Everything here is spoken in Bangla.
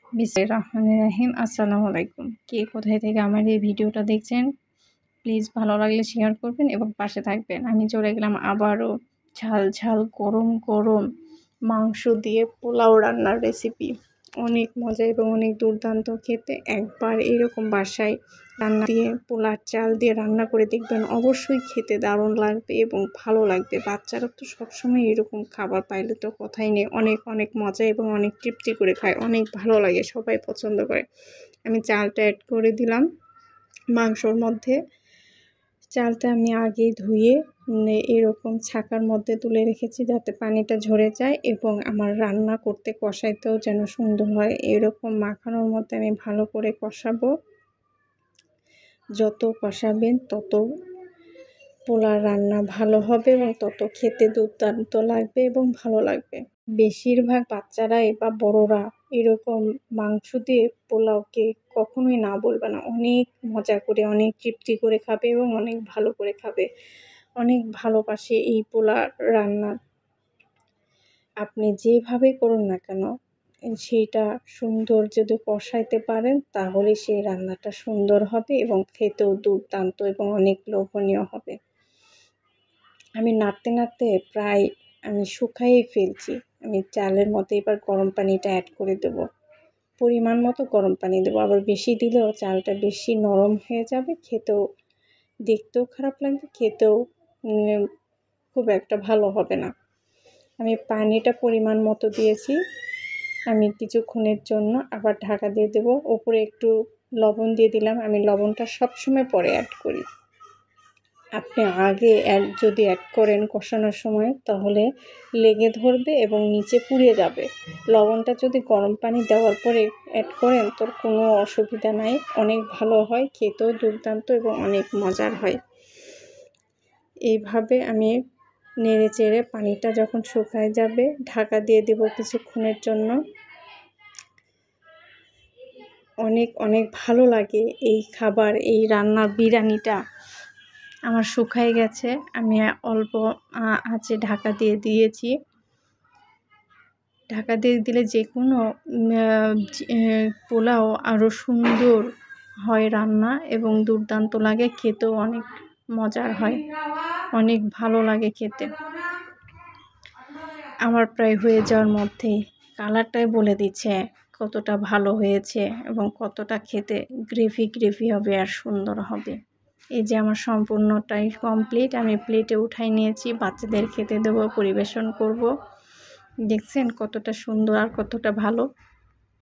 বিসমিল্লাহির রহমানির রহিম। আসসালামু আলাইকুম। কে কোথায় থেকে আমার এই ভিডিওটা দেখছেন, প্লিজ ভালো লাগলে শেয়ার করবেন এবং পাশে থাকবেন। আমি চলে গেলাম আবারও ঝাল ঝাল গরম গরম মাংস দিয়ে পোলাও রান্নার রেসিপি। অনেক মজা এবং অনেক দুর্দান্ত খেতে। একবার এরকম বাসায় রান্না দিয়ে পোলার চাল দিয়ে রান্না করে দেখবেন, অবশ্যই খেতে দারুণ লাগবে এবং ভালো লাগবে। বাচ্চারা তো সবসময় এরকম খাবার পাইলে তো কথাই নেই, অনেক অনেক মজা এবং অনেক তৃপ্তি করে খায়, অনেক ভালো লাগে, সবাই পছন্দ করে। আমি চালটা অ্যাড করে দিলাম মাংসর মধ্যে। চালটা আমি আগেই ধুয়ে এরকম ছাকার মধ্যে তুলে রেখেছি যাতে পানিটা ঝরে যায় এবং আমার রান্না করতে কষাইতেও যেন সুন্দর হয়। এরকম মাখানোর মধ্যে আমি ভালো করে কষাবো। যত কষাবেন তত পোলার রান্না ভালো হবে এবং তত খেতে দুর্দান্ত লাগবে এবং ভালো লাগবে। বেশিরভাগ বাচ্চারাই বা বড়রা এরকম মাংস দিয়ে পোলাওকে কখনোই না বলবে না। অনেক মজা করে, অনেক তৃপ্তি করে খাবে এবং অনেক ভালো করে খাবে, অনেক ভালোবাসে এই পোলা রান্না। আপনি যেভাবে করুন না কেন, সেইটা সুন্দর যদি কষাইতে পারেন তাহলে সেই রান্নাটা সুন্দর হবে এবং খেতেও দুর্দান্ত এবং অনেক লোভনীয় হবে। আমি নাড়তে নাড়তে প্রায় আমি শুকাইয়ে ফেলছি। আমি চালের মধ্যে এবার গরম পানিটা অ্যাড করে দেবো। পরিমাণ মতো গরম পানি দেবো, আবার বেশি দিলেও চালটা বেশি নরম হয়ে যাবে, খেতেও দেখতেও খারাপ লাগবে, খেতেও খুব একটা ভালো হবে না। আমি পানিটা পরিমাণ মতো দিয়েছি। আমি কিছুক্ষণের জন্য আবার ঢাকা দিয়ে দেবো। ওপরে একটু লবণ দিয়ে দিলাম। আমি লবণটা সবসময় পরে অ্যাড করি। আপনি আগে যদি অ্যাড করেন কষানোর সময় তাহলে লেগে ধরবে এবং নিচে পুড়ে যাবে। লবণটা যদি গরম পানি দেওয়ার পরে অ্যাড করেন তো কোনো অসুবিধা নাই, অনেক ভালো হয়, খেতেও দুর্দান্ত এবং অনেক মজার হয়। এইভাবে আমি নেড়ে চেড়ে পানিটা যখন শুকায় যাবে ঢাকা দিয়ে দেব কিছুক্ষণের জন্য। অনেক অনেক ভালো লাগে এই খাবার, এই রান্নার বিরিয়ানিটা। আমার শুকায় গেছে, আমি অল্প আঁচে ঢাকা দিয়ে দিয়েছি। ঢাকা দিয়ে দিলে যে কোনো পোলাও আরও সুন্দর হয় রান্না এবং দুর্দান্ত লাগে, খেতেও অনেক মজার হয়, অনেক ভালো লাগে খেতে। আমার প্রায় হয়ে যাওয়ার মধ্যেই কালারটাই বলে দিচ্ছে কতটা ভালো হয়েছে এবং কতটা খেতে গ্রেভি গ্রেভি হবে আর সুন্দর হবে। এই যে আমার সম্পূর্ণটাই কমপ্লিট। আমি প্লেটে উঠাই নিয়েছি, বাচ্চাদের খেতে দেবো, পরিবেশন করব। দেখছেন কতটা সুন্দর আর কতটা ভালো।